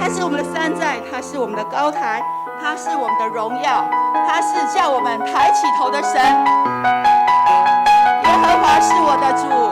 他是我们的山寨，他是我们的高台，他是我们的荣耀，他是叫我们抬起头的神。耶和华是我的主。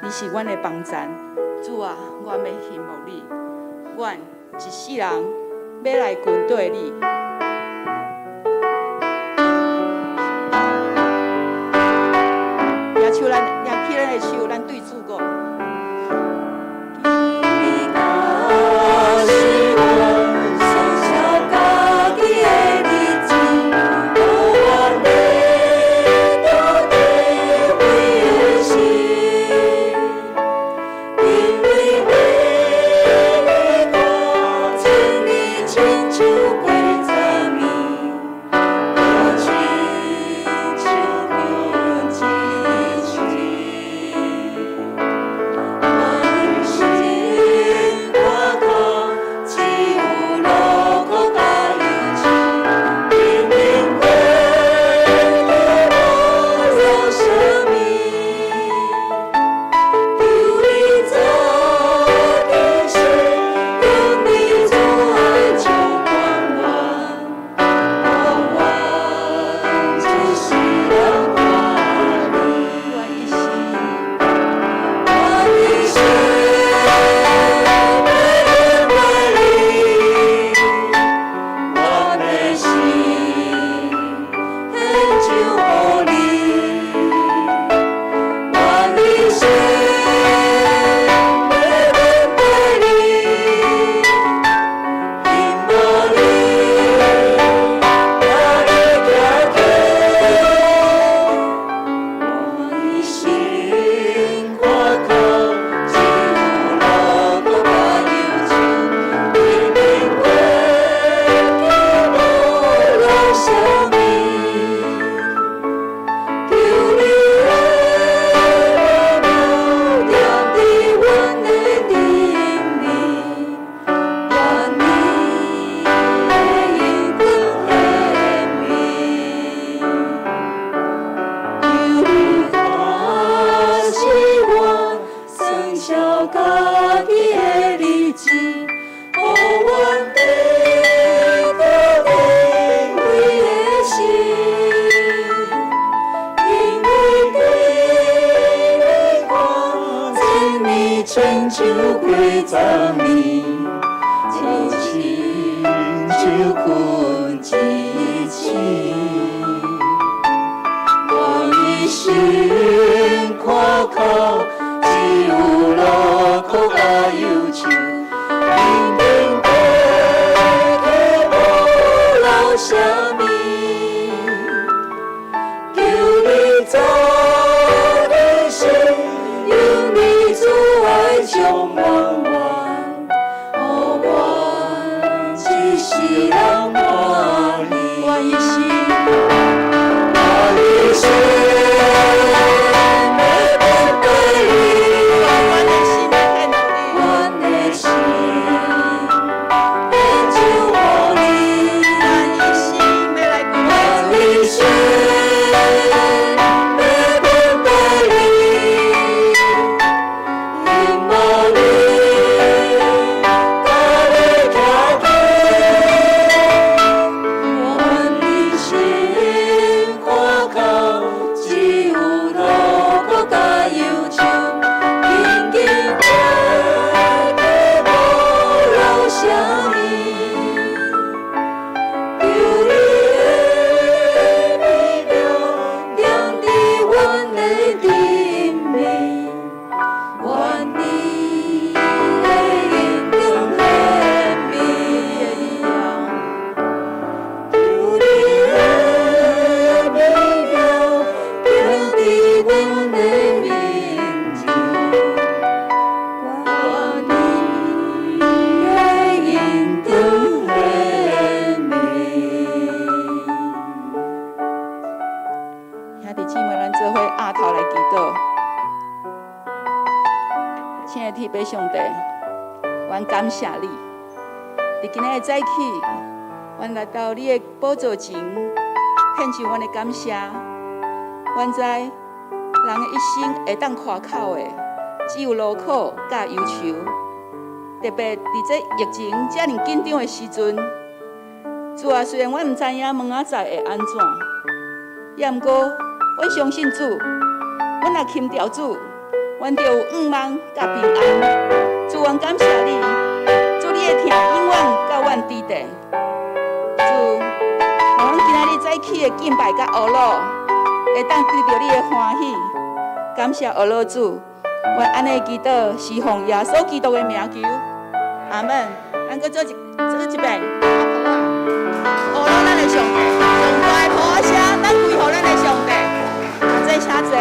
你是阮的帮站，主啊，我要羡慕你，阮一世人要来跟对你。举起咱的手，咱对主讲。清楚规则。亲像过十年，亲像困一醒。我一生看靠，只有劳苦甲忧愁，平平过过无留啥物，求你早日醒，有你慈爱充满我，予我一世人满意。我一生。我一感谢你，伫今日的早起，阮来到你的宝座前，献上阮的感谢。阮知人的一生会当夸口的，只有劳苦甲忧愁。特别伫这疫情遮尔紧张的时阵，主啊，虽然阮毋知影明仔载会安怎，也毋过阮相信主，阮若钦调主，阮就有盼望甲平安。主，阮感谢你。你的疼永远甲阮伫地，主，让阮今仔日早起的敬拜甲学乐，会当对着你的欢喜，感谢学乐主，阮安尼祈祷是奉耶稣基督的名求，阿门。咱搁做一遍，学乐咱的上帝，上大的呼声，咱归乎咱的上帝，再请坐。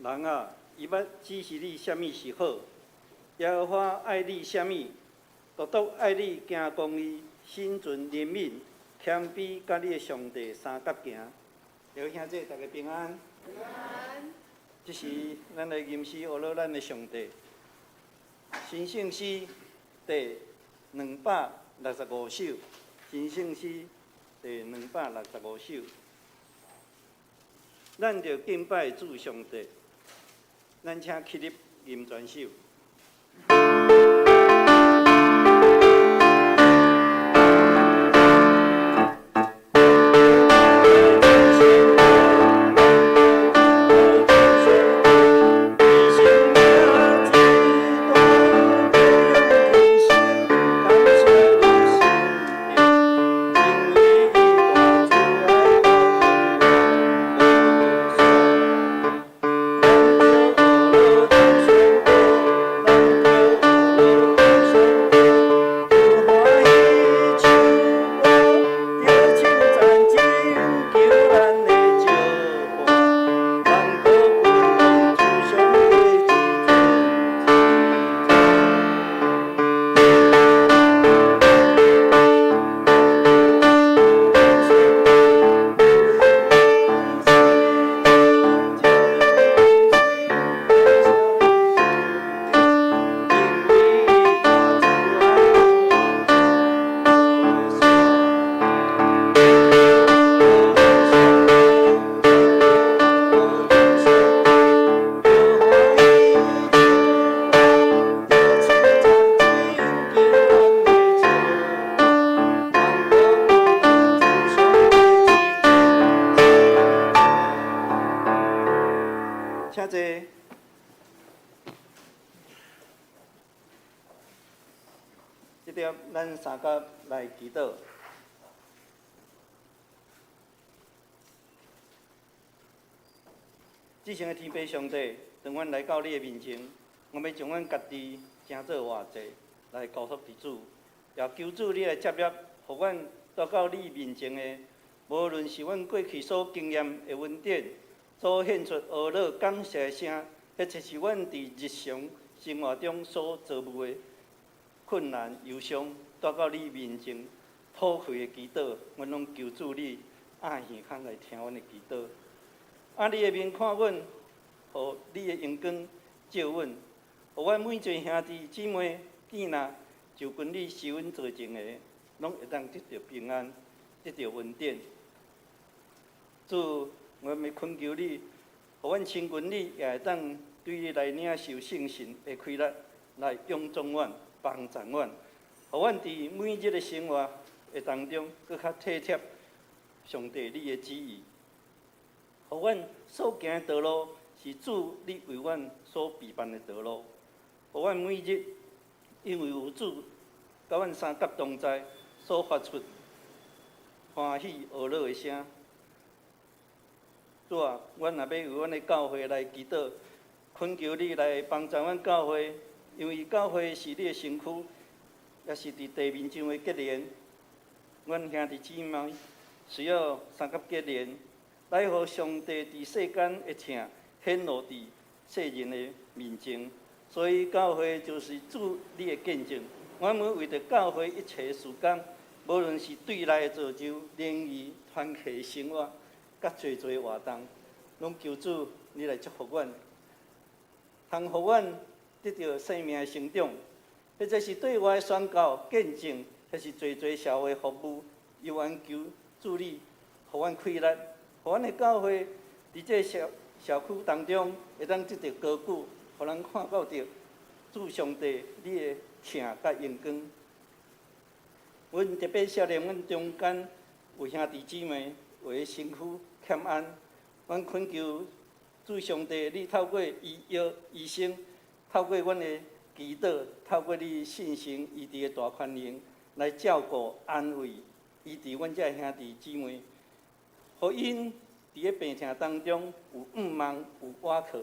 人啊，伊捌指示你啥物是好，耶和华爱你啥物，独独爱你行公义、心存怜悯、谦卑，甲你的上帝相合行。各位兄弟，大家平安。平安。这是咱来吟诗学乐咱的上帝。新圣诗第265首，新圣诗第265首。咱着敬拜主上帝，咱请起立吟全首。请坐。这点咱三甲来祈祷。至圣的天父上帝，当阮来到你的面前，我要将阮家己诚做活祭来交托伫主，也求主你来接纳，互阮到你面前的，无论是阮过去所经验的恩典。所献出俄乐感谢的声，迄就是阮伫日常生活中所遭遇的困难、忧伤，带到你面前吐气的祈祷，阮拢求主你按耳孔来听阮的祈祷，按你的面看阮，互你的阳光照阮，互阮每一个兄弟姊妹囝仔，就跟你是阮做情的，拢会当得到平安，得到恩典。主。我们恳求你，互阮亲近你，也会当对你来领受圣神的开力，来勇壮阮、帮助阮，互阮伫每日的生活的当中，更较体贴上帝你的旨意，互阮所行的道路是主你为阮所备办的道路，互阮每日因为有主甲阮三角同在，所发出欢喜和乐的声。主啊，阮若要为阮的教会来祈祷，恳求你来帮助阮教会，因为教会是你的身躯，也是伫地面上的结连。阮兄弟姊妹需要三角结连，来互上帝伫世间的疼显露伫世人的面前。所以教会就是主你的见证。阮们为着教会一切事工，无论是对内的造就、联谊、团契的生活。甲侪侪活动，拢求主你来祝福阮，通互阮得到生命的成长，或者是对外宣告见证，或是侪侪社会服务，由阮求主你，互阮开力，互阮的教会伫这社区当中会当得到高举，互人看到着主上帝你的疼甲阳光。阮特别想念阮中间有兄弟姊妹为身躯欠安，阮恳求主上帝，你透过医生，透过阮的祈祷，透过你信心医治的大权能，来照顾、安慰、医治阮这兄弟姊妹，互因伫个病痛当中有望、有倚靠，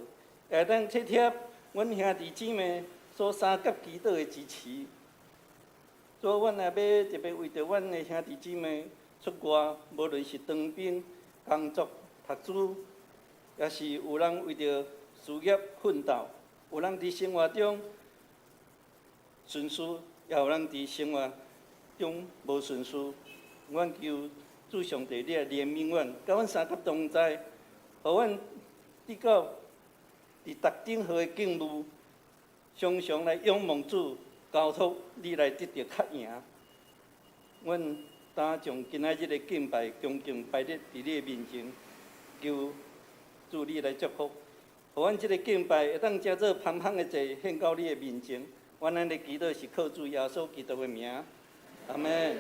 会当体贴阮兄弟姊妹所三角祈祷的支持。所以，阮也要特别为着阮的兄弟姊妹出外，无论是当兵、工作、读书，也是有人为着事业奋斗，有人伫生活中顺遂，也有人伫生活中无顺遂。阮求主上帝你来怜悯阮，甲阮三甲同在，互阮伫到伫逐顶好的敬务，常常来仰望主，交托你来得到较赢。阮当将今仔日的敬拜恭敬摆伫你的面前，求主你来祝福，互阮即个敬拜会当藉做芳香的祭献到你的面前。阮安尼祈祷是靠主耶稣基督的名，阿门。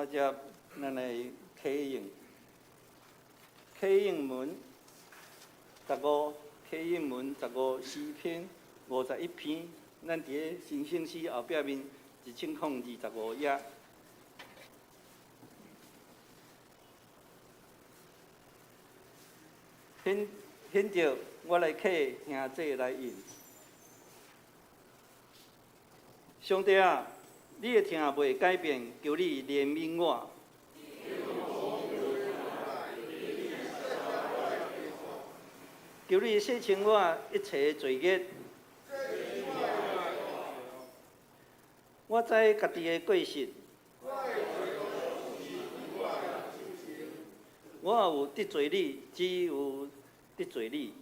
接着，咱来启应。启应门启应门15诗篇51篇，咱伫个新生诗后壁面1025页。显着我来启兄弟来应。上帝啊！你的听袂改变，求你怜悯我。求你洗清我一切罪孽。我知家己的过失，我也有得罪你，只有得罪你。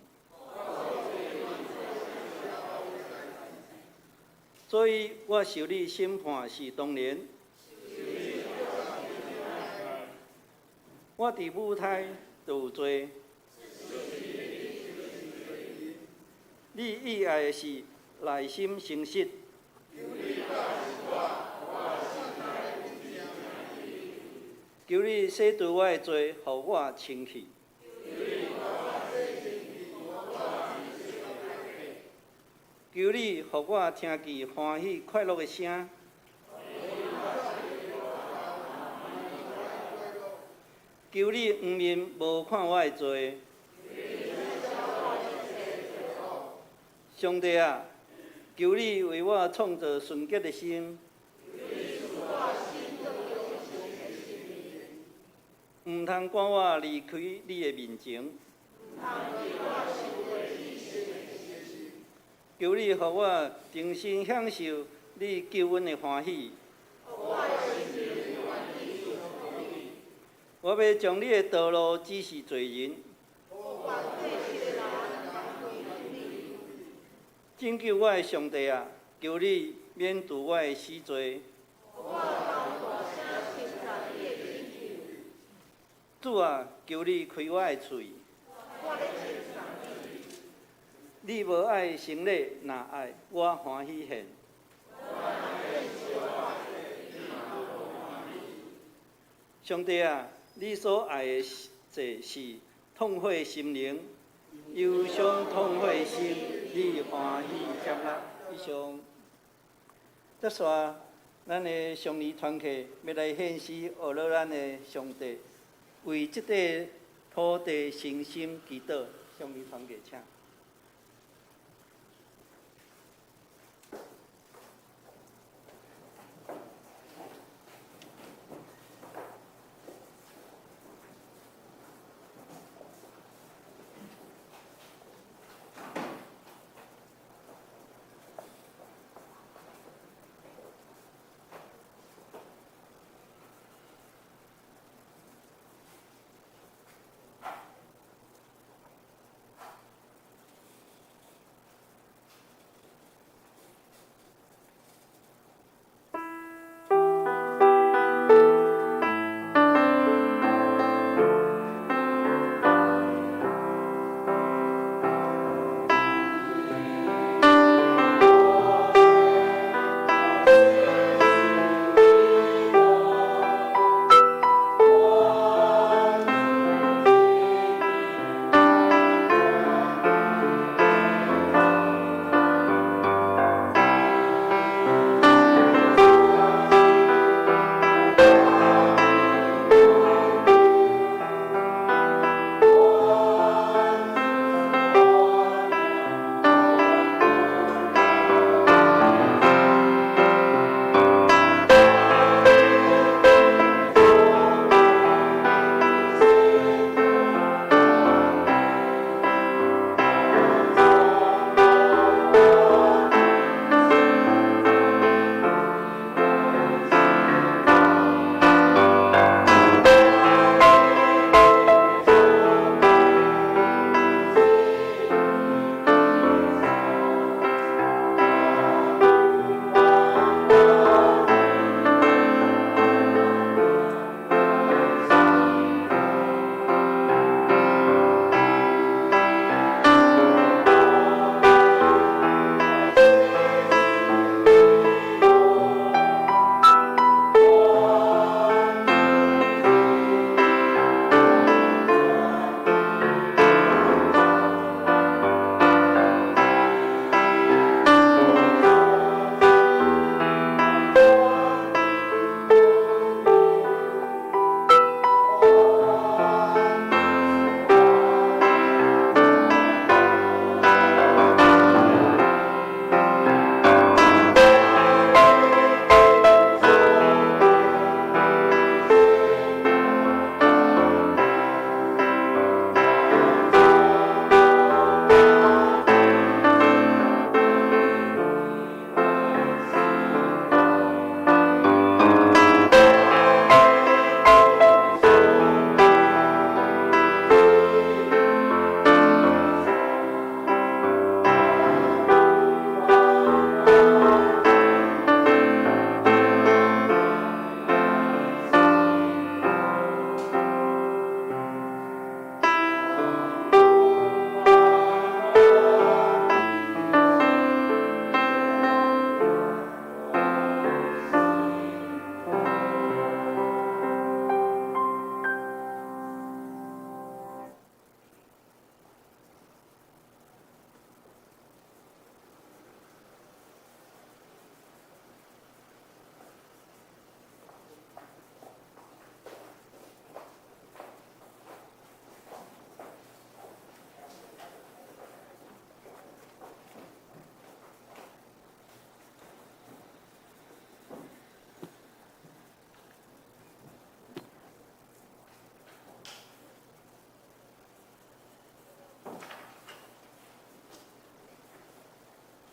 所以我受你审判是当然。我伫母胎就有罪。你意爱的是内心诚实。求你洗除我的罪，互我清气。求你，互我听见欢喜快乐的声。求你黄面无看我的罪。上帝啊，求你为我创造纯洁的心。毋通赶我离开你的面前。求你，互我重新享受你救恩的欢喜。我要将你的道路指示罪人，拯救我的上帝啊！求你免除我的死罪。主啊，求你开我的嘴。你无爱成礼，若爱我欢喜献。上帝啊，你所爱的祭是痛悔心灵，忧伤痛悔心，你欢喜接纳。以上，接下咱的上年团契要来献诗，学了咱的上帝，为这块土地诚心祈祷。上年团契，请。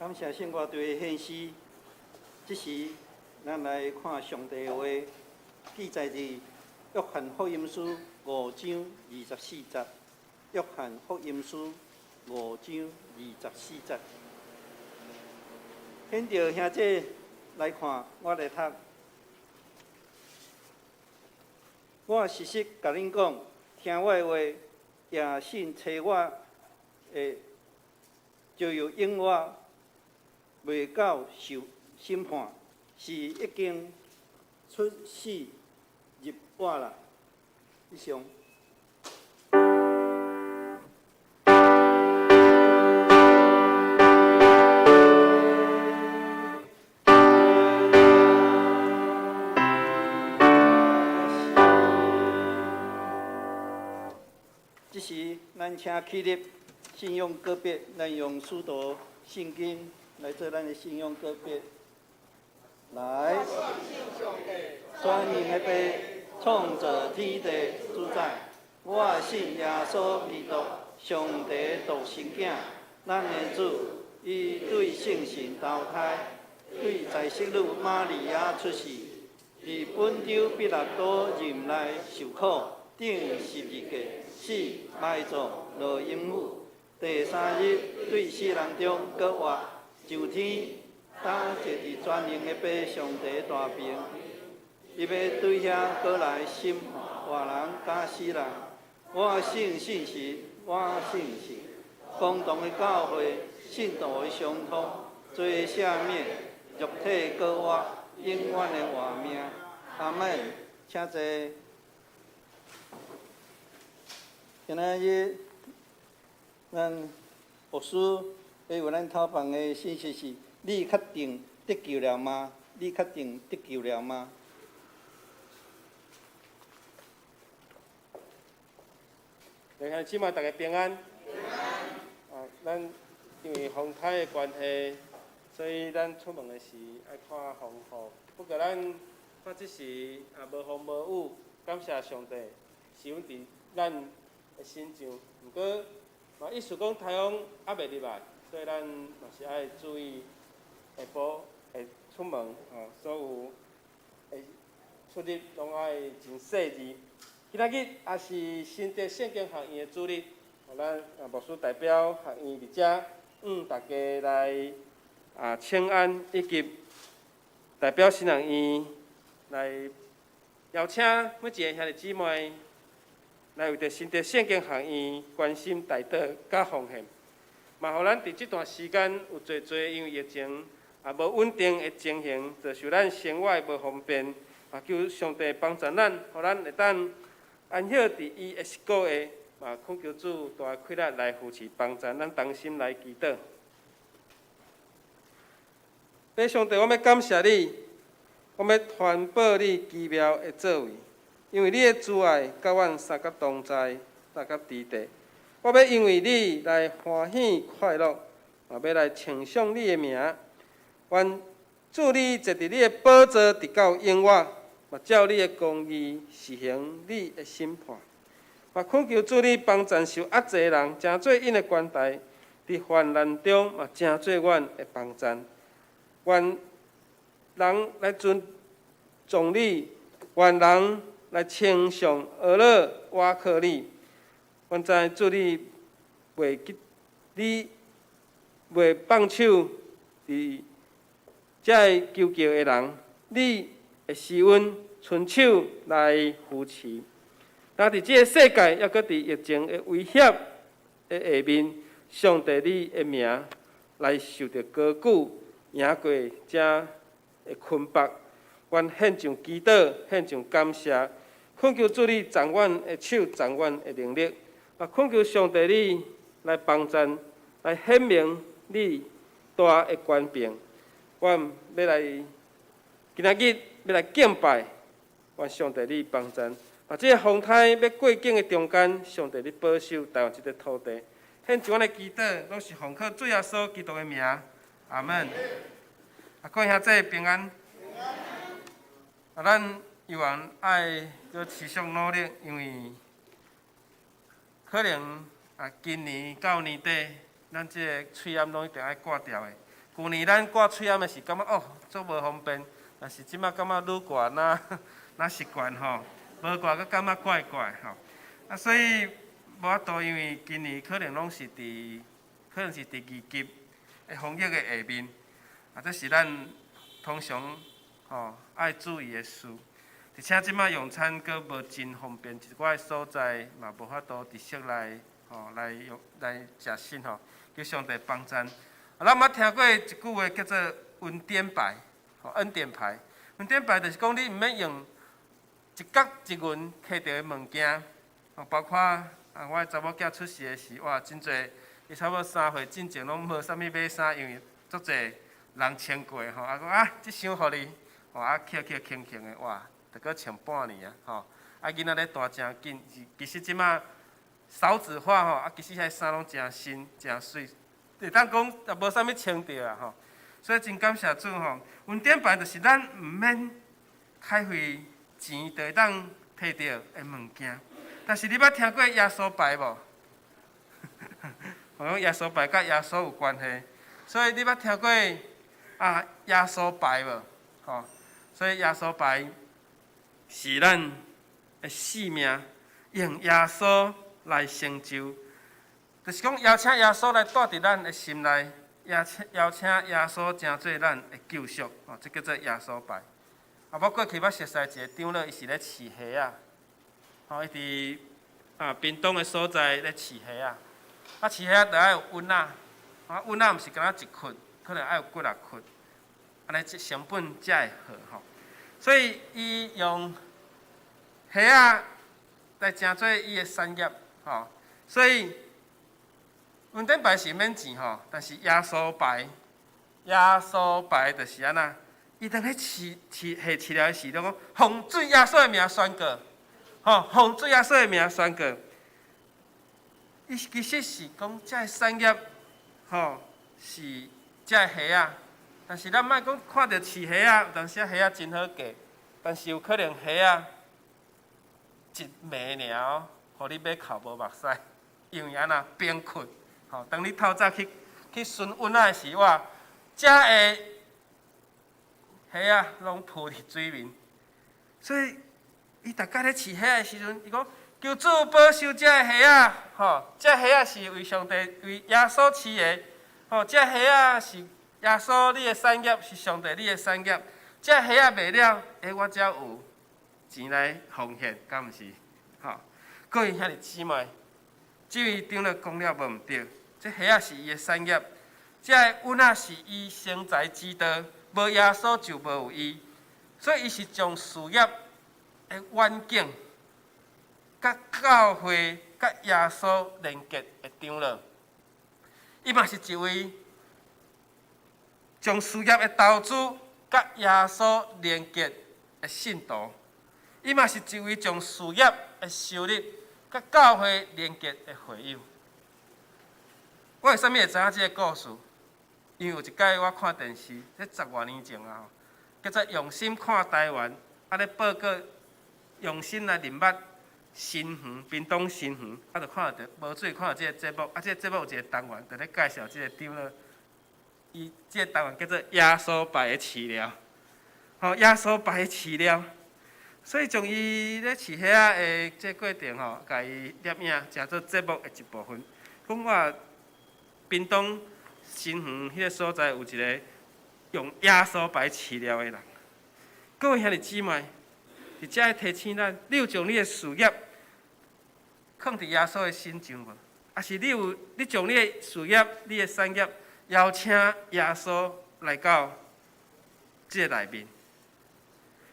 感谢圣乐队的献诗。这时，咱来看上帝的话，记载伫约翰福音书5章24节。约翰福音书5章24节。显着兄姐来看，我来读。我实实甲恁讲，听我的话，也信找我的，就有永远袂到受审判，是已经出死入活啦。以上。这时，咱请起立，信仰告别，咱用使徒圣经来做咱的信仰告别。来，全能的爸，创造天地主宰，我信耶稣基督，上帝独生子，咱的主，伊对圣神投胎，对在世女玛利亚出世，伫本州彼拉多任内受苦，顶十字架。死埋葬落阴府，第3日对死人中搁活上天，当坐伫全能的爸上帝大边，伊要对遐过来审判活人甲死人。我信神，我信神，共同的教会，信徒的相通，罪赦免，肉体搁活，永远的活命。阿门。请坐。今仔日，咱牧师要为咱讨饭的信息是：你确定得救了吗？你确定得救了吗？弟兄姊妹，大家平安。咱因为风台的关系，所以咱出门的时爱看风雨。不过咱看这时也无风无雨，感谢上帝，是阮伫咱的心上。不过嘛，意思讲台风还袂入来，所以咱嘛是爱注意下晡会出门所有会出入拢爱真细致。今仔日也是新竹圣经学院的主日，咱牧师代表学院伫遮，大家来请安，以及代表新学院来邀请每一个兄弟姊妹来为着新竹圣经学院关心代祷甲奉献，嘛，互咱伫即段时间有侪因为疫情无稳定的情形，就受咱生活无方便，求上帝帮助咱，互咱会当安歇伫伊的个月，恳求主大开力来扶持帮助，咱同心来祈祷。爸上帝，我要感谢你，我要传报你奇妙的作为，因为你的慈爱甲阮三角同在，三角伫地。我要因为你来欢喜快乐，也要来称颂你的名。愿主你坐伫你的宝座，直到永远。照你的公义实行你的审判，恳求主你帮助受压制的人，真做因的关台，伫患难中真做阮的帮助。愿人来尊重你，愿人来称颂俄勒瓦克你。阮知主你袂放手伫遮求救的人，你会使阮伸手来扶持。但伫即个世界，抑搁伫疫情的威胁的下面，上帝你的名来受到高举，赢过遮的困迫。阮献上祈祷，献上感谢，恳求主你掌阮的手，掌阮的能力，恳求上帝你来帮助，来显明你大的权柄。阮要来今仔日。要来敬拜，愿上帝你帮助。这个风台要过境的中间，上帝你保守台湾这个土地。献上阮的祈祷，拢是奉靠主耶稣基督的名，阿门。各位兄弟平安。咱犹原爱搁持续努力，因为可能今年到年底，咱这个喙炎拢一定爱挂掉的。旧年咱挂喙暗的是感觉哦，足无方便，但是即马感觉愈挂那习惯吼，无挂阁感觉怪怪吼。啊，所以无法度，因为今年可能拢是可能是第2级的防疫的下面，啊，这是咱通常爱注意的事。而且即马用餐阁无真方便，一寡所在嘛无法度直接来来食食吼，叫上帝帮咱。咱捌听过一句话叫做恩典牌，恩典牌。恩典牌就是讲你毋免用一角一元摕到的物件，包括我的查某囝出世的时，哇，真侪，伊差不多3岁进前拢无啥物买衫，因为足侪人穿过吼，啊讲即箱互你，啊捡捡的，哇，着搁穿半年啊，吼，啊囡仔咧大真紧，其实即马少子化吼，啊其实遐衫拢真新真水。会当讲也无啥物穿着啊吼，所以真感谢主吼。恩典牌就是咱毋免开费钱，就会当摕到的物件。但是你捌听过耶稣牌无？我讲耶稣牌甲耶稣有关系，所以你捌听过耶稣牌无？吼，所以耶稣牌是咱的性命，用耶稣来成就。就是讲邀请耶稣来住伫咱的心内，邀请耶稣成做咱的救赎，这叫做耶稣牌。我过去捌熟悉一个长老，伊是咧饲虾啊，伊伫屏东的所在咧饲虾啊。饲虾着爱有温仔，温仔毋是敢若1窟，可能爱有几6窟，安尼成本才会好吼。所以伊用虾来成做伊的产业吼，所以。恩典牌是免钱吼，但是耶稣牌就是安那，伊当咧饲料的时，就讲奉主耶稣的名宣告，吼，奉主耶稣的名宣告。伊其实是讲这个产业，吼，是这个虾啊，但是咱莫讲看到饲虾啊，有当时虾啊真好价，但是有可能虾啊一暝尔，互你买哭无目屎，因为安那冰困。吼，当你透早去寻温仔的时，哇，遮的虾啊拢浮伫水面，所以伊逐摆咧饲虾的时阵，伊讲求主保守遮的虾啊，吼，遮虾啊是为上帝为耶稣饲的，吼，遮虾啊是耶稣你的产业，是上帝你的产业，遮虾啊卖了，我才有钱来奉献，敢毋是？吼，各位兄弟姊妹，这位长老讲了无毋对。这虾仔是伊的产业，这个温仔是伊生财之道，无耶稣就无有伊，所以伊是将事业的远景，甲教会、甲耶稣连结的长老。伊嘛是一位将事业的投资甲耶稣连结的信徒。伊嘛是一位将事业的收入甲教会连结的会友。我为什么会知影这个故事？因为有一摆我看电视，迄10多年前啊，叫做《用心看台湾》，咧报告用心来认捌新园、屏东新园，就看到无水看到这个节目，这个节目有一个单元，就咧介绍这个长老，伊这个单元叫做耶稣牌的饲料，耶稣牌的饲料，所以从伊咧饲虾的这过程甲伊摄影，成做节目的一部分。讲我。屏东新园迄个所在有一个用耶稣牌饲料的人，各位兄弟姊妹，伫遮会提醒咱，你有将你的事业放伫耶稣的心上无？还是你将你的事业、你的产业邀请耶稣来到这个内面？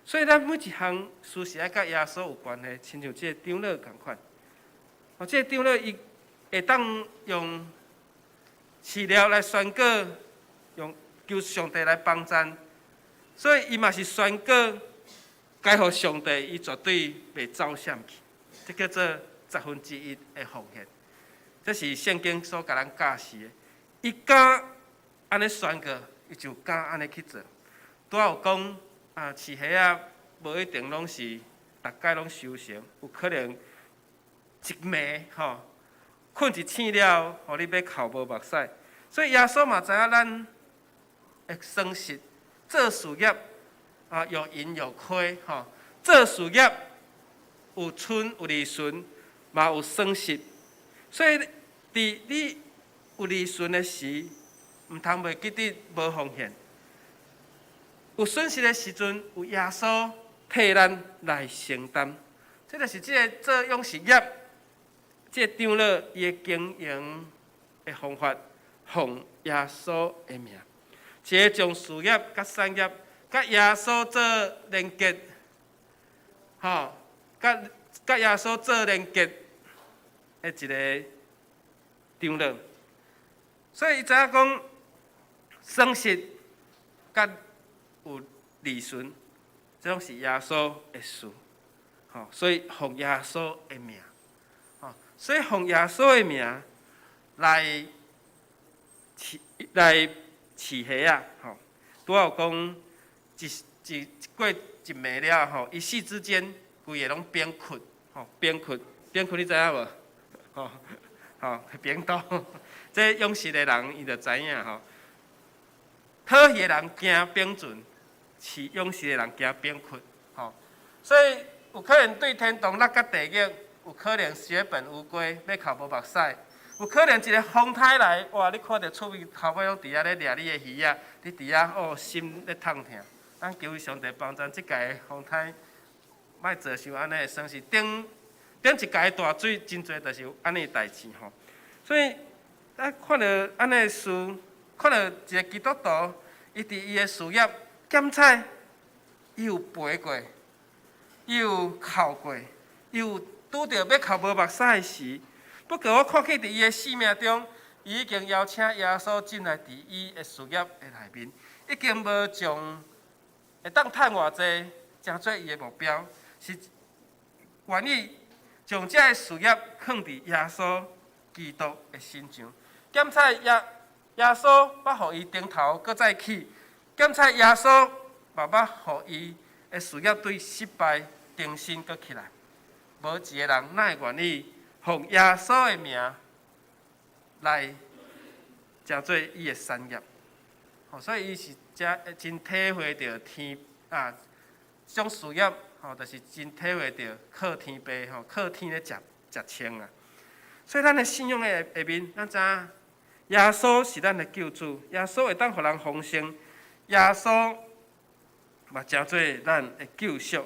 所以咱每一项事是爱甲耶稣有关系，亲像这个长老同款。这个长老伊会当用饲料来宣告，用求上帝来帮咱，所以伊嘛是宣告，该互上帝，伊绝对袂走闪去。这叫做1/10的奉献，这是圣经所甲咱教示的。伊敢安尼宣告，伊就敢安尼去做。拄仔有讲饲虾啊，无一定拢是逐摆拢收成，有可能一暝吼。困一醒了，互你要哭无目屎。所以耶稣嘛知影咱会双实，做事业有盈有亏吼，做事业有春有利顺，嘛有双实。所以，伫你有利顺的时，毋通袂记得无奉献；有损失的时阵，有耶稣替咱来承担。这就是这个做勇士业，这个长老伊的经营的方法，奉耶稣的名，一个将事业甲产业甲耶稣做连结，甲耶稣做连结的一个长老。所以伊知影讲，双实甲有利顺，这拢是耶稣的事。所以奉耶稣的名，所以奉耶稣的名来饲虾啊，拄有讲一过一暝了后，一夕之间规个拢变屈，变屈，你知影无？变倒，这勇士的人伊就知影吼，讨喜的人惊变准，饲勇士的人惊变屈，所以。有可能对天堂落甲地狱，有可能血本无归，要靠无目屎；有可能一个风台来，哇！你看到厝边头尾拢伫遐咧掠你的鱼啊，你伫遐心咧痛痛。咱求上帝帮助，即届风台莫做伤安尼的算是顶一届大水，真侪就是安尼代志吼。所以咱看到安尼的事，看到一个基督徒，伊伫伊的事业检采，伊有赔过。伊有哭过，伊有拄着要哭无目屎的时，不过我看见伫伊的生命中，伊已经邀请耶稣进来伫伊的事业的内面，已经无将会当趁偌济，成做伊的目标，是愿意将这个事业放伫耶稣基督的身上。检采耶稣捌予伊顶头，搁再起；检采耶稣嘛捌予伊的事业对失败。重新搁起来，无一个人哪会愿意奉耶稣的名来成做伊的产业？所以伊是真体会到天这种事业就是真体会到靠天父靠天咧食清啊。所以咱的信仰的下面，咱知影耶稣是咱的救主，耶稣会当互人丰盛，耶稣嘛成做咱的救赎。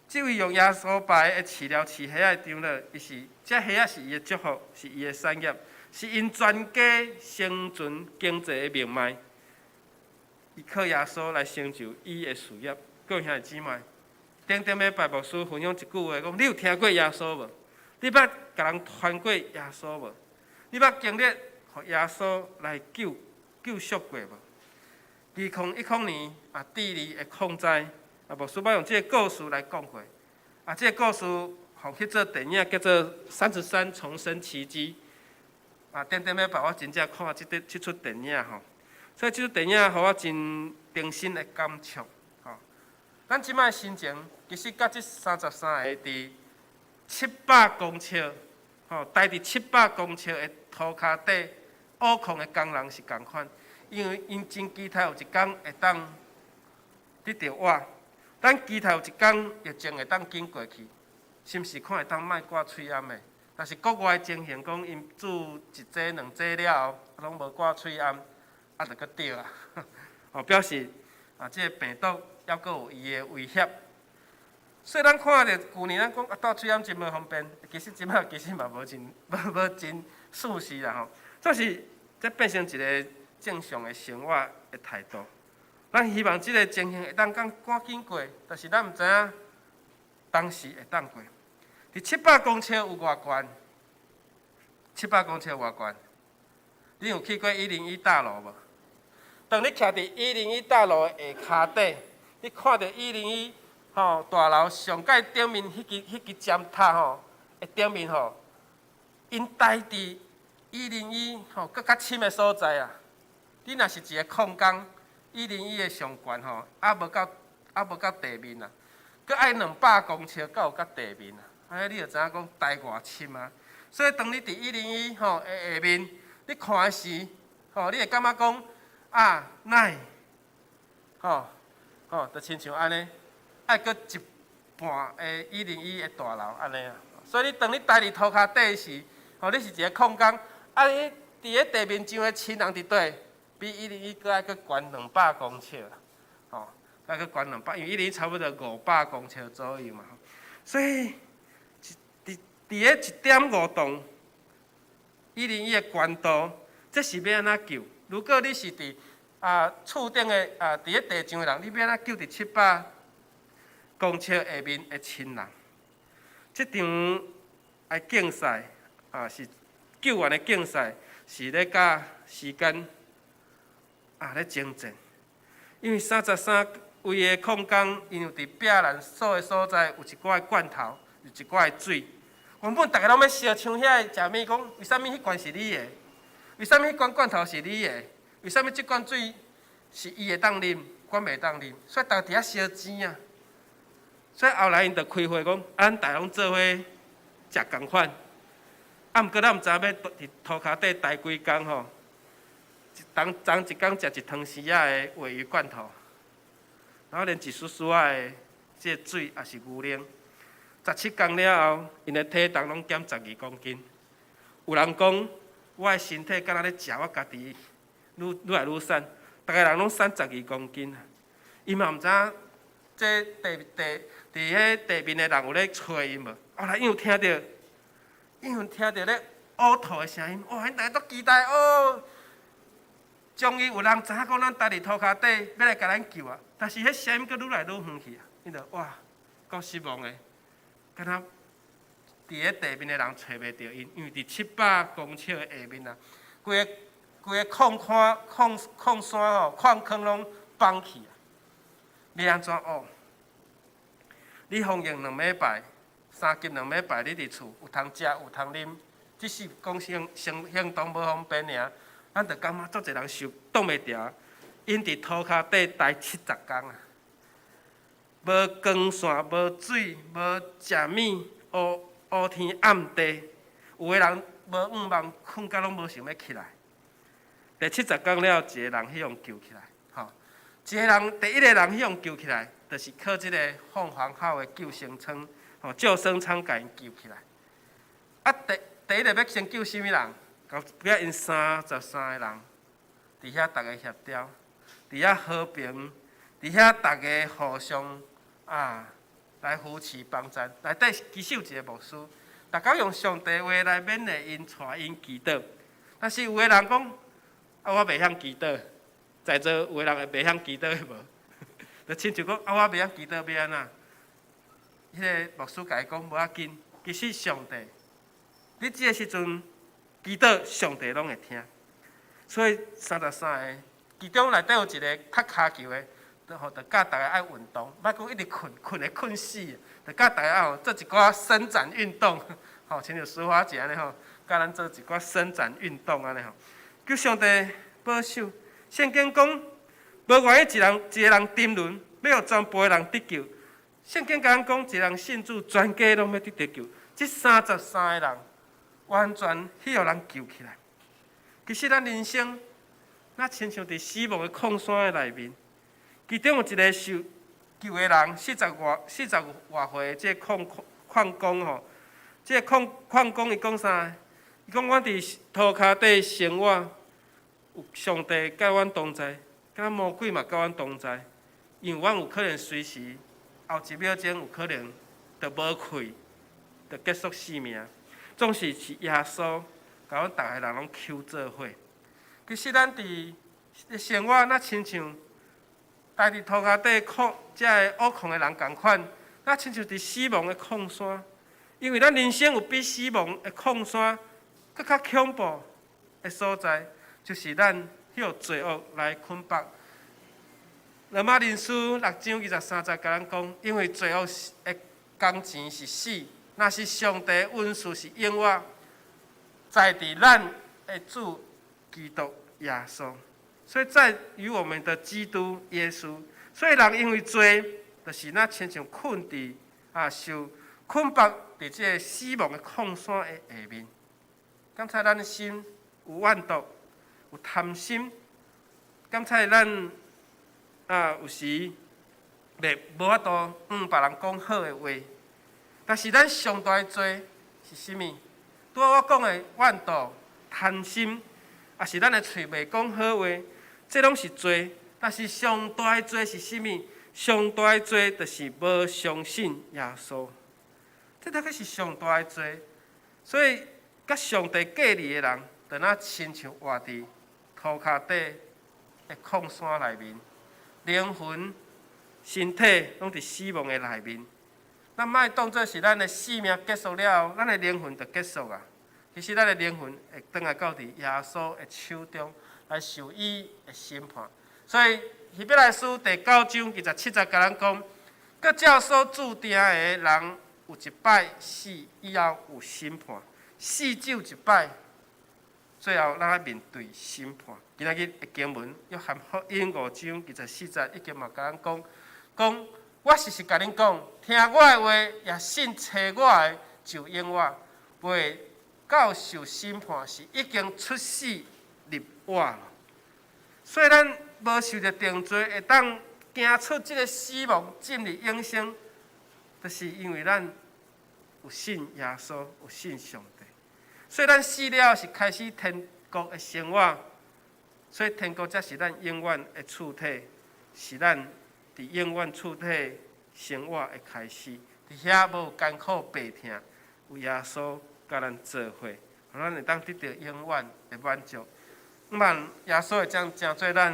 这位用耶稣牌的饲料饲虾的长老，伊是这虾是伊的祝福，是伊的产业，是因全家生存经济的命脉。伊靠耶稣来成就伊的事业。各位兄弟姊妹，顶要拜牧师分享一句话，讲你有听过耶稣无？你捌甲人传过耶稣无？你捌经历互耶稣来救赎过无？2010年第2的控灾。牧师捌用这个故事来讲过，这个故事互去做电影，叫做《33重生奇迹》。点要把我真正看这出电影吼，所以这出电影互我真定心的感触吼。咱即摆心情其实甲这33个伫700公尺待伫700公尺的土骹底挖矿的工人是共款，因为因真期待有一天会当得到我。咱期待有一天疫情会当紧过去，是毋是看会当莫挂喙暗的？但是国外情形讲，因煮一剂两剂了后，拢无挂喙暗，就搁着啊！表示这个病毒还阁有伊的威胁。所以咱看着旧年咱讲戴喙暗真无方便，其实嘛无真舒适啦吼。就是这变成一个正常的生活的态度。咱希望这个情形会当赶紧过，但是咱毋知影当时会当过。伫700公尺有偌悬？700公尺有偌悬？你有去过101大楼无？当你徛伫101大楼的下骹底，你看到101大楼上盖顶面迄支尖塔的顶面因待伫101搁较深的所在啊。你若是一个矿工。101的上悬还无到地面啊，搁爱200公尺才有到地面啊，你就知影讲待偌深啊。所以当你伫101的下面，你看的时，你会感觉讲哪就亲像安尼，爱搁一半的101的大楼安尼啊。所以当你待伫涂骹底时，你是一个空间，你伫个地面上的亲人伫底，比101搁爱搁悬200公尺啦，爱搁悬200，因为101差不多500公尺左右嘛。所以伫个1.5栋101的悬度，这是要安怎救？如果你是伫厝顶的伫个地上的人，你要安怎救伫700公尺下面的亲人？这场竞赛是救援的竞赛，是咧甲时间咧征战。因为33位的空间，因为伫壁栏所的所在有一寡的罐头，有一寡的水。原本大家拢要烧像遐的食物，讲为什物迄罐是你的？为什物迄罐罐头是你的？为什物即罐水是伊会当啉，阮袂当啉？所以大家伫遐烧钱啊！所以后来因就开会讲，咱大家拢做伙食共款。毋过咱毋知影要伫涂骹底待几工吼，一工食一汤匙仔的鲔鱼罐头，然后连一丝丝仔的这水也是牛奶。17工了后，因的体重拢减12公斤。有人讲，我的身体敢若咧食我家己，愈来愈瘦，逐个人拢瘦12公斤。伊嘛毋知影，这伫迄地面的人有咧找伊无？后来因有听到咧呕吐的声音，因大家都期待终于有人知影讲咱待伫涂骹底，要来甲咱救啊！但是迄声音阁愈来愈远去啊！因就够失望的。敢若伫个地面的人找袂到因，因为伫700公尺的下面啊，规个矿山矿坑拢崩去啊！要安怎学？你封印2礼拜，3级2礼拜，你伫厝有通食有通啉，只是讲行动无方便尔，咱就感觉足侪人受挡袂牢，因伫涂骹底待70工啊！无光线，无水，无食物，乌天暗地，有个人无5梦，困到拢无想要起来。第70工了，一个人去互救起来，第一个人去互救起来，就是靠即个凤凰号的救生舱，救生舱甲因救起来。第一个要先救什么人？要因33个人，伫遐大家协调，伫遐和平，伫遐大家互相来扶持帮助。内底其实有一个牧师，逐工用上帝话来勉励因，带因祈祷。但是有个人讲，我袂晓祈祷。在座有个人会袂晓祈祷无？就亲像讲，我袂晓祈祷要安怎？迄个牧师甲伊讲无要紧，其实上帝，你即个时阵祈祷，上帝拢会听。所以33个，其中内底有一个踢骹球的。就教大家爱运动，莫讲一直困会困死，就教大家做一寡伸展运动，亲像书法节安尼教咱做一寡伸展运动安尼叫上帝保守。圣经讲，无愿意一个人沉沦，要互全部的人得救。圣经甲咱讲，一个人信主，全家拢要得救。这33个人完全去互人救起来。其实咱人生，那亲像伫死亡的矿山的内面。其中有一个受救的人，40外岁的这矿工这矿工伊讲啥？伊讲阮伫涂骹底生活，有上帝甲阮同在，甲魔鬼嘛甲阮同在。因为阮有可能随时后1秒钟有可能就无气，就结束生命。总是耶稣甲阮逐个人拢求做伙。其实咱伫生活那亲像。待伫涂骹底遮个恶空的人共款，咱亲像伫死亡的矿山，因为咱人生有比死亡的矿山更较恐怖的所在，就是咱迄罪恶来捆绑。罗马人书6章23节甲咱讲，因为罪恶的工钱是死，若是上帝的恩赐是永远，在伫咱的主基督耶稣。所以在于我们的基督耶稣，所以人因为罪，就是那亲像困伫受捆绑伫这个死亡的矿山的下面。刚才咱的心有怨毒，有贪心，刚才咱有时无法度别人讲好的话，但是咱上大的罪是啥物？拄仔我讲的怨妒、贪心，也是咱的嘴袂讲好话，这拢是罪。但是上大的罪是啥物？上大的罪就是无相信耶稣，这大概是上大的罪。所以，甲上帝隔离的人，就那亲像活伫涂骹底的矿山内面，灵魂、身体拢伫死亡的内面。咱莫当作是咱的生命结束了后，咱的灵魂就结束啊。其实咱的灵魂会转来到伫耶稣的手中来受伊的审判。所以希伯来书第9章27节甲咱讲，佮照所注定的人，有一摆死以后有审判，死只有一摆，最后咱要面对审判。今仔日的经文约翰福音5章24节已经嘛甲咱讲，我实甲恁讲，听我的话，也信找我的，就应我，袂到受审判，是已经出死入活了。所以咱无受着定罪，会当行出这个死亡，进入永生，就是因为咱有信耶稣，有信上帝。所以咱死了是开始天国的生活，所以天国才是咱永远的厝体，是咱伫永远厝体生活的开始。伫遐无艰苦悲痛，有耶稣甲咱做伙，互咱会当得到永远的满足。万耶稣会将成做咱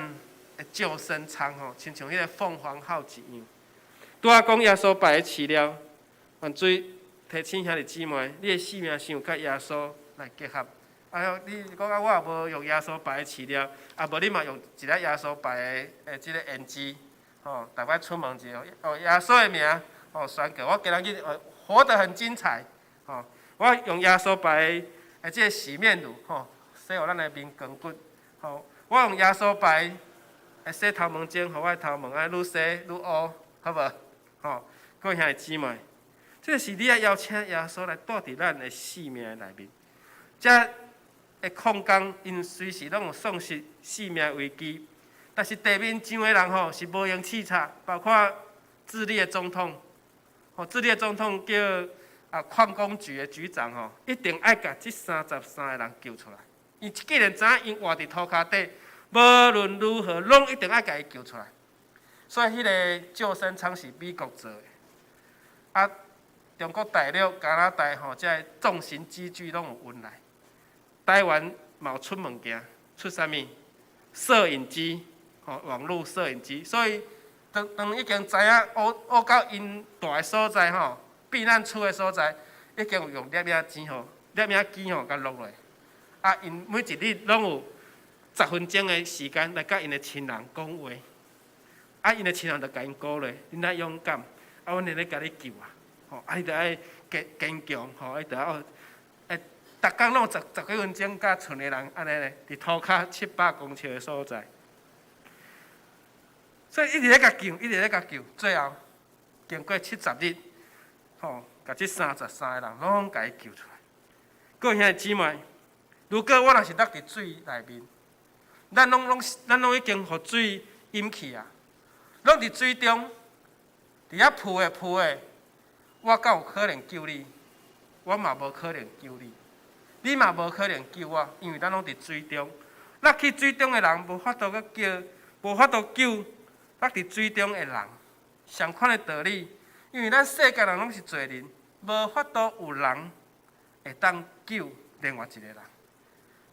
的救生舱吼，亲像迄个凤凰号一样。拄仔讲耶稣摆饲料，万水提醒兄弟姊妹，你的生命想甲耶稣来结合。你讲我也无用耶稣摆饲料，无你嘛用一个耶稣摆的即个胭脂，吼，逐摆出门就用耶稣的名，吼宣告。我今仔日活得很精彩，吼，我用耶稣摆的即个洗面乳，吼，洗互咱的面光骨。吼，我用耶稣牌洗头毛巾，互我的头毛愈洗愈乌，好无？吼，各位兄弟姊妹，这是你要邀请耶稣来住伫咱的生命内面。这的空间因随时拢有丧失生命危机，但是地面上的人吼是无用刺插，包括智利的总统，吼，智利的总统叫矿工局的局长吼，一定爱甲这33个人救出来。伊既然知影因活伫涂骹底，无论如何，拢一定爱甲伊救出来。所以，迄个救生舱是美国做的。中国大陆、加拿大吼，这个重型机具拢有运来。台湾嘛有出物件，出啥物？摄影机，吼，网络摄影机。所以，当已经知影乌到因大的所在吼，避难处的所在，已经有用摄影机吼，摄影机吼，甲录落。因每一日拢有10分钟的时间来甲因的亲人讲话，因的亲人就甲因鼓励，恁爱勇敢，阮会咧甲你救啊，吼，你着爱坚强，吼，你着要，逐工拢有10几分钟，甲剩的人安尼咧，伫涂骹700公尺的所在，所以一直咧甲救，一直咧甲救，最后经过70日，吼，甲这33个人拢甲伊救出来。各位兄弟姊妹。如果我若是落伫水内面，咱拢已经互水淹去啊！落伫水中，伫遐浮的，我敢有可能救你？我嘛无可能救你，你嘛无可能救我，因为咱拢伫水中。落去水中的人无法度去救，无法度救落伫水中的人。相款的道理，因为咱世界人拢是罪人，无法度有人会当救另外一个人。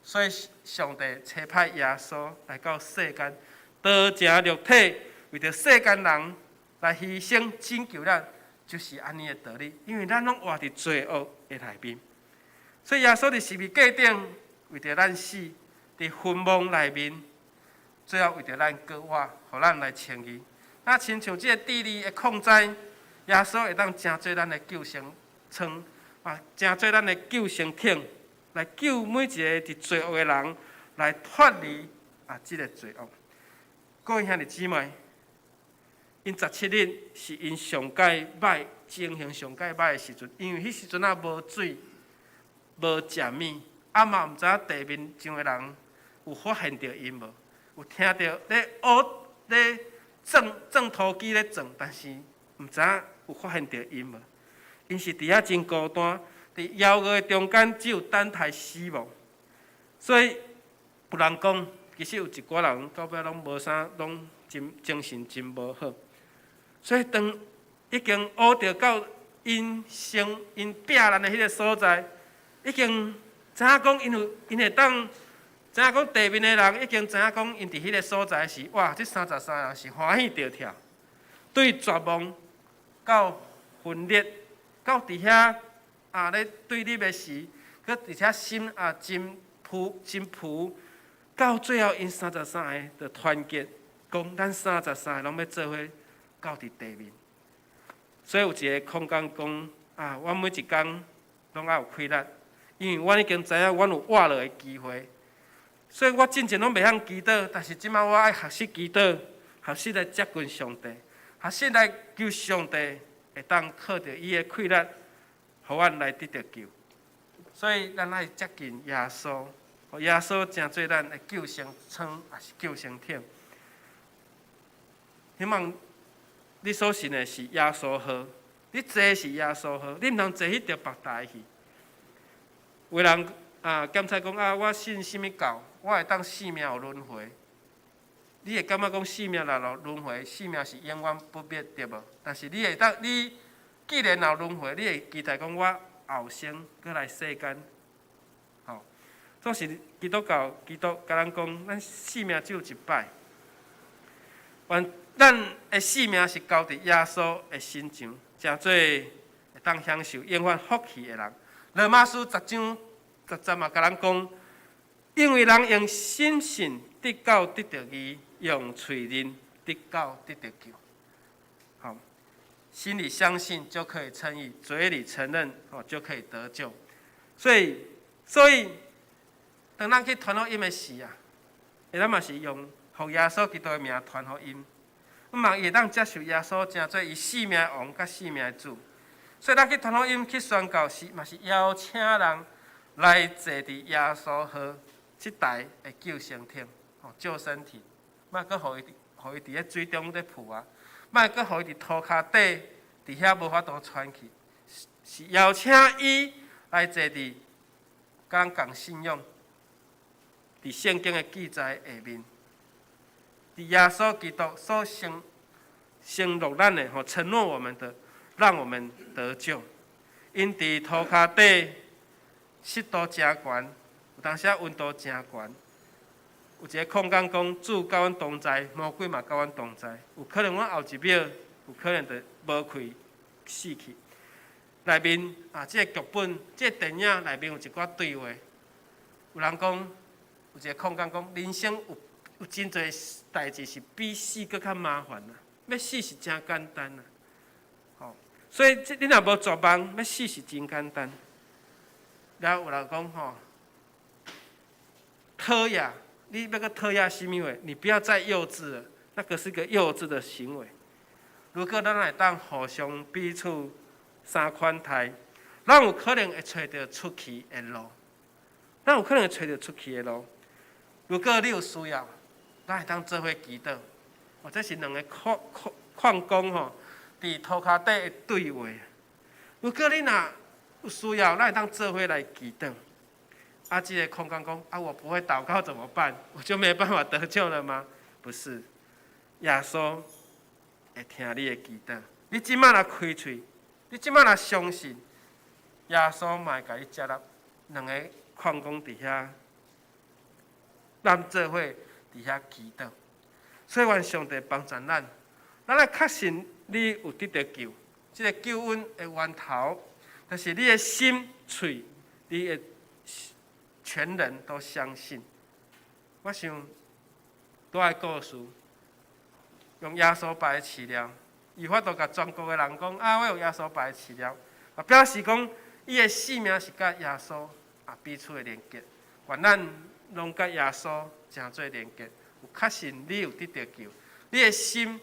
所以上帝差派耶稣来到世间，道成肉体，为着世间人来牺牲拯救咱，就是安尼的道理。因为咱拢活伫罪恶的内面，所以耶稣伫十字架顶，为着咱死，伫坟墓内面，最后为着咱过活，互咱来称义。那亲像这个地理的控制，耶稣会当成做咱的救生舱，成做咱的救生艇。来救每一个伫罪恶的人，来脱离这个罪恶。各位兄弟姊妹，因17日是因上界歹，情形上界歹的时阵，因为迄时阵无水，无食物，嘛毋知影地面上的人有发现到因无，有听到咧钻土机咧钻，但是毋知影有发现到因无？因是伫遐真孤单，伫窑窑的中间只有等待死亡。所以有人讲，其实有一寡人到尾拢无啥，拢精神真无好。所以当已经学着到因避难的迄个所在，已经知影讲因会当。知影讲地面的人已经知影讲，因伫迄个所在时，哇！这33人是欢喜着跳，对绝望、到分裂、到伫遐咧对立的时，佮而且心真浮，到最后因33个就团结，讲咱33个拢要做伙到伫地面。所以有一个空间讲阮每一工拢爱有快乐，因为阮已经知影阮有活落的机会。所以我之前拢袂晓祈祷，但是即摆我爱学习祈祷，学习来接近上帝，学习来求上帝会当靠着伊的快乐，互阮来得到救。所以咱爱接近耶稣，互耶稣成做咱的救生舱，也是救生艇。希望你所信的是耶稣好，你坐是耶稣好，你毋通坐迄条别台去。有人检查讲我信什么教？我会当生命有轮回，你会感觉讲生命若有轮回，生命是永远不灭，对无？但是你既然有轮回，你会期待讲我后生过来世间，总是基督甲咱讲，咱生命只有一摆，咱的生命是交伫耶稣的身上，诚做会当享受永远福气的人。罗马书10章10嘛，甲咱讲。因为人用心信得到得到义，用嘴认得到得到救。好，心里相信就可以称义，嘴里承认就可以得救。所以，当咱去传福音的时咱嘛是用互耶稣基督的名传福音，嘛会当接受耶稣成做伊生命的王甲生命的主。所以咱去传福音去宣告嘛是邀请人来坐伫耶稣好。即台的救生艇，救生艇，莫阁互伊伫咧水中咧浮莫阁互伊伫涂骹底，伫遐无法度喘气，是邀请伊来坐伫甲咱共信仰，伫圣经的记载下面，伫耶稣基督所承诺咱的，承诺我们的，让我们得救。因伫涂骹底湿度真悬。有当时温度真悬，有一个空间讲主甲阮同在，魔鬼嘛甲阮同在。有可能阮后一秒，有可能就无开死去。内面这个剧本、这个电影内面有一寡对话。有人讲，有一个空间讲，人生有真侪代志是比死搁较麻烦要死是真简单所以你若无绝望，要死是真简单。然后有人讲讨厌，你要个讨厌什么话？你不要再幼稚了，那个是个幼稚的行为。如果咱会当互相彼此相款待，咱有可能会找到出去的路。如果你有需要，咱会当做伙祈祷。这是两个矿工伫涂骹底的对话。如果你若有需要，咱会当做伙来祈祷。这个空间讲我不会祷告怎么办？我就没办法得救了吗？不是，耶稣会听你的祈祷。你即摆若开喙，你即摆若相信，耶稣嘛会甲你接纳。两个矿工伫遐，咱做伙伫遐祈祷。所以，愿上帝帮助咱，咱来确信你有得到救。这个救恩的源头，就是你的心、嘴、你的全人都相信。我想，多个故事，用耶稣牌的饲料，伊法度甲全国的人讲我用耶稣牌的饲料，表示讲伊的性命是甲耶稣彼此的连结。愿咱拢甲耶稣诚做连结，有确信你有得到救，你的心、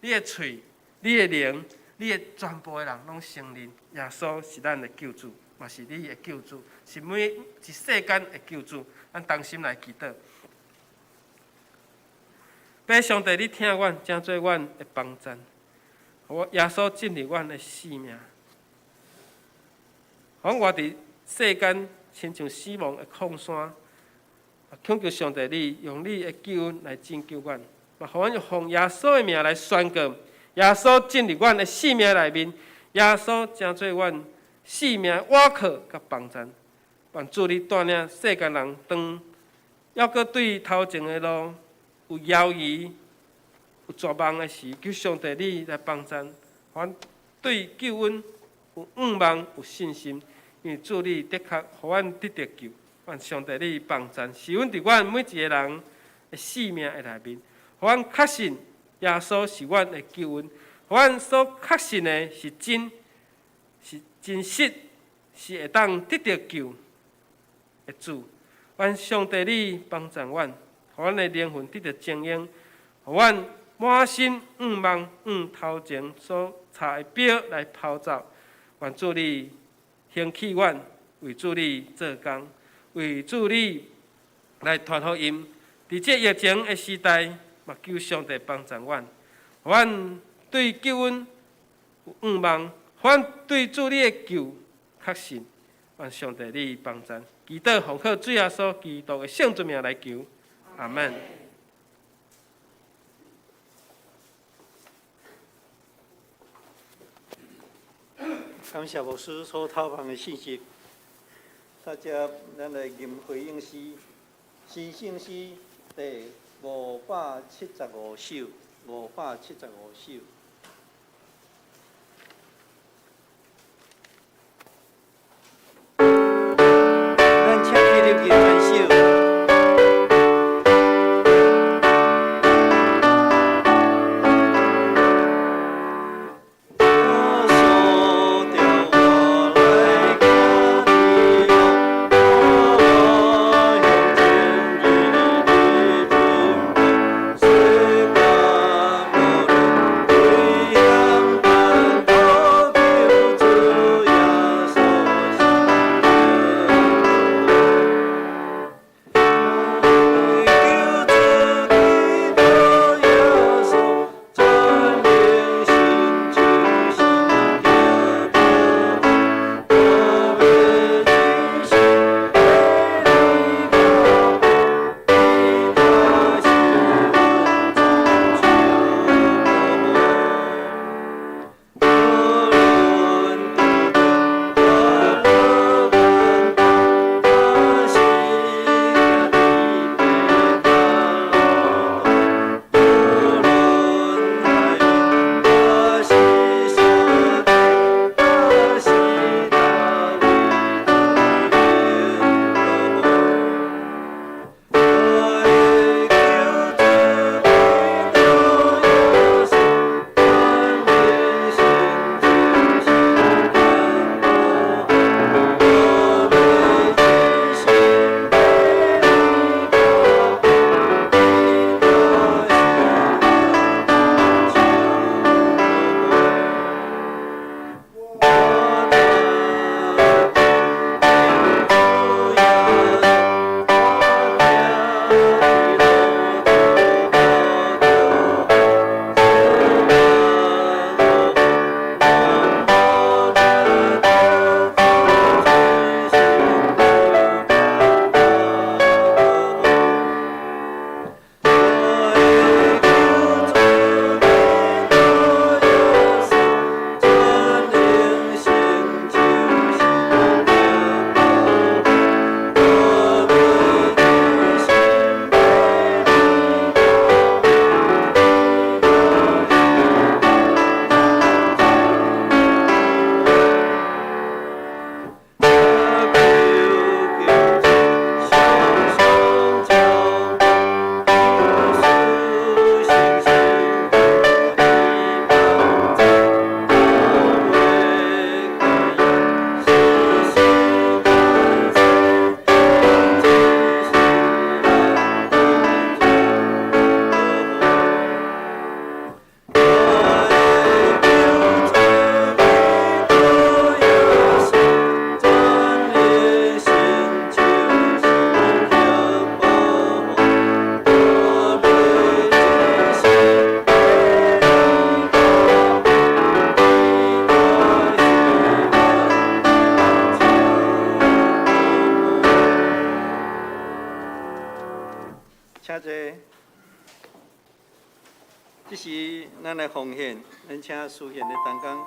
你的嘴、你的灵、你的全部的人拢承认耶稣是咱的救主。嘛是你的救主，是每一世间的救主。咱同心来祈祷。拜上帝，你听阮，正做阮的帮赞，我耶稣进入阮的性命。阮活伫世间，亲像死亡的矿山，恳求上帝你用你的救恩来拯救阮，嘛，互阮用耶稣的名来宣告，耶稣进入阮的性命内面，耶稣正做阮性命倚靠甲帮赞。愿主你带领世间人当，还阁对头前的路有犹豫、有绝望的时，求上帝你来帮赞，阮对救恩有仰望、有信心。因为主你的确，互阮得着救，愿上帝你帮赞，是阮伫阮每一个人的性命的内面，互阮确信耶稣是阮的救恩，互阮所确信的是真，是真实，是会当得着救的主。愿上帝你帮助阮，互阮的灵魂得着精英，互阮满心仰望头前所查的标来跑走。愿主你兴起阮，为主你做工，为主你来传福音。伫这疫情的时代，嘛求上帝帮助阮，互阮对救恩有仰望，互阮对主你的救确信。愿上帝你帮助，祈祷奉靠主耶稣基督的圣尊名来求，阿门。感谢牧师所透放的信息。大家，咱来念回应诗，诗圣诗第575首，575首。咱请起立去转首。请坐。这是咱的奉献，咱请书献的同工。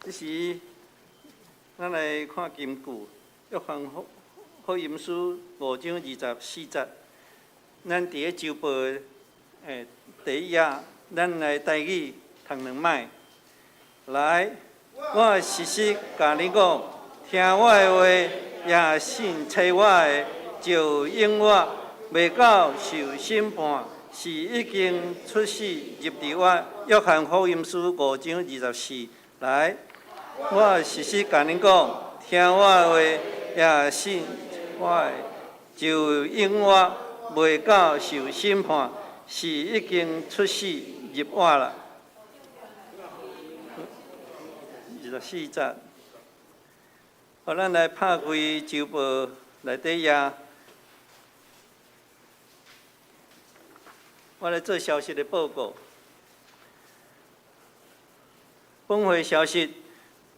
这时，咱来看金句，约翰福音书5章24节。咱伫个周报第一页，咱来台语读2摆。来，我实实甲你讲，听我的话，也信找我的，就永远袂到受审判，是已经出世入伫我。约翰福音书5章24。来。我实实甲恁讲，听我的话，也信我的，就永远袂到受审判，是已经出世入我啦。24节，好，咱来拍开周报内底页，我来做消息的报告。本会消息。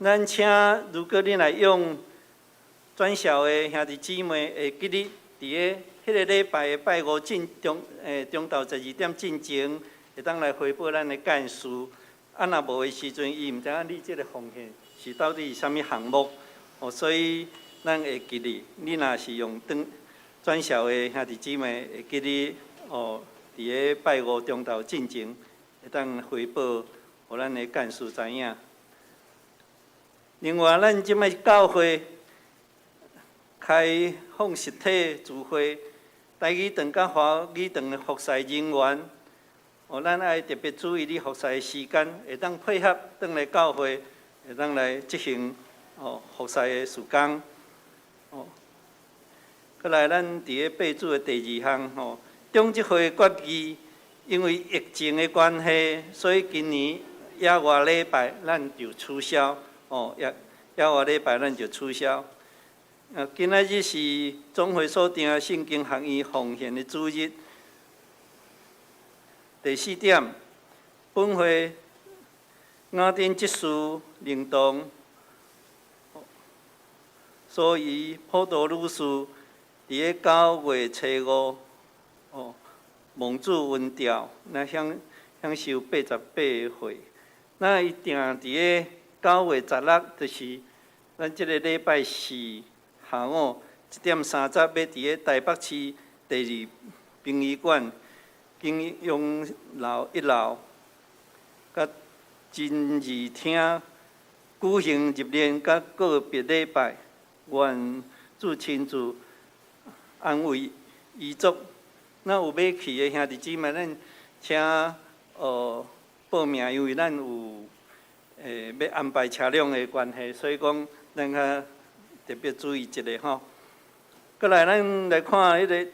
咱请，如果恁来用转校的兄弟姊妹，会记得伫个迄个礼拜的拜五中昼12点进前，会当来回报咱的干事。啊，若无的时阵，伊毋知影你即个奉献是到底是啥物项目，所以咱会记得。你若是用转校的兄弟姊妹，会记得伫个拜五中昼进前，会当回报，互咱的干事知影。另外，咱即摆教会开放实体聚会，台语堂甲华语堂的服侍人员，咱爱特别注意你服侍的时间，会当配合转来教会，会当来执行服侍的事工。再来，咱伫个备注的第2项，中执会决议，因为疫情的关系，所以今年野外礼拜咱就取消。野外礼拜咱就取消。今仔日是总会所定圣经学院奉献的主日。第4点，本会雅典执事灵动，所以普渡女士伫个9月初5，蒙主温调，来享受88岁。那伊定伫个9月16，就是咱即个礼拜4下午1点30要伫个台北市第2殡仪馆景雍楼1楼，甲真义厅举行入殓甲个别礼拜，愿主亲自安慰遗族。那有要去的兄弟姊妹，咱请报名，因为咱有要安排车辆的关系，所以讲咱较特别注意一下吼。过来，咱来看迄个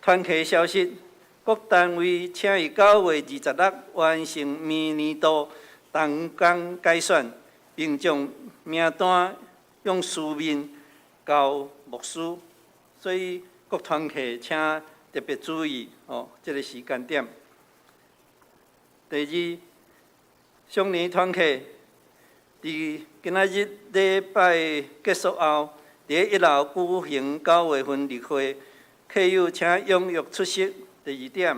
团契消息，各单位请于9月26日完成明年度动工改选，并将名单用书面交牧师，所以各团契请特别注意哦，这个时间点。第二，上年团契伫今仔日礼拜结束后，伫1楼举行9月份例会，客友请踊跃出席。第二点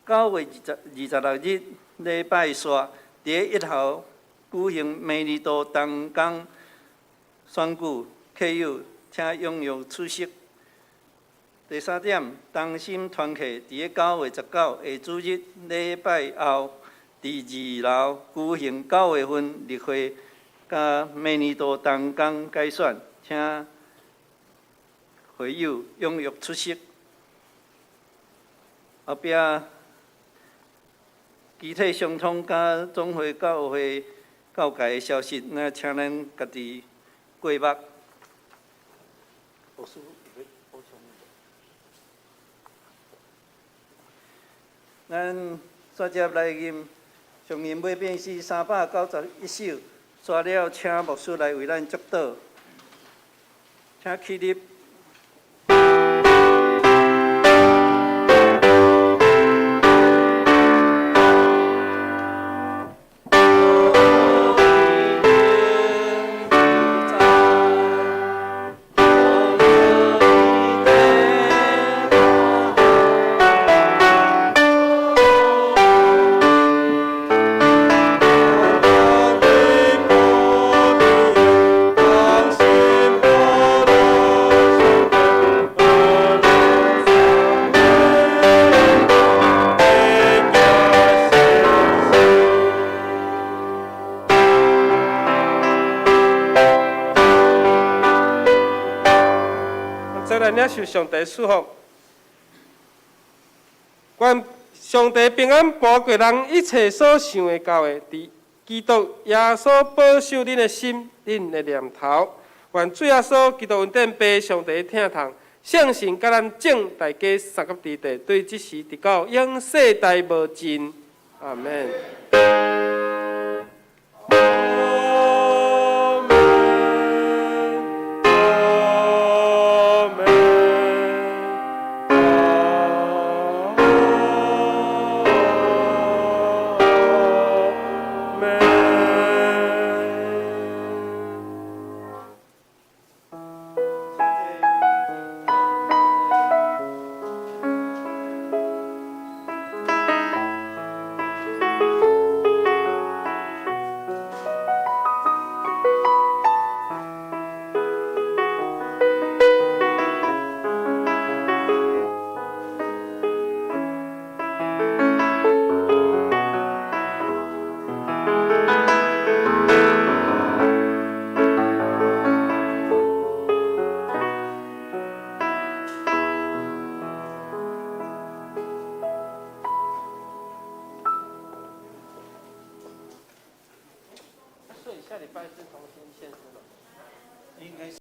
，9月26日礼拜四，伫1号举行明年度动工选举，客友请踊跃出席。第三点，同心团契伫9月19日下主日礼拜后，伫2楼举行9月份例会，甲明年度动工改选，请会友踊跃出席。后壁具体相通甲总会教会教界的消息，那请咱家己过目。咱接接来吟上吟尾篇诗391首，刷了请牧师来为咱祝祷，请起立。领受上帝祝福，愿上帝平安保过人一切所想的到的，伫基督耶稣保守恁的心、恁的念头。愿主耶稣基督恩典被上帝疼痛，圣神甲咱正大家三甲地地，对即时直到永世代无尽。阿门。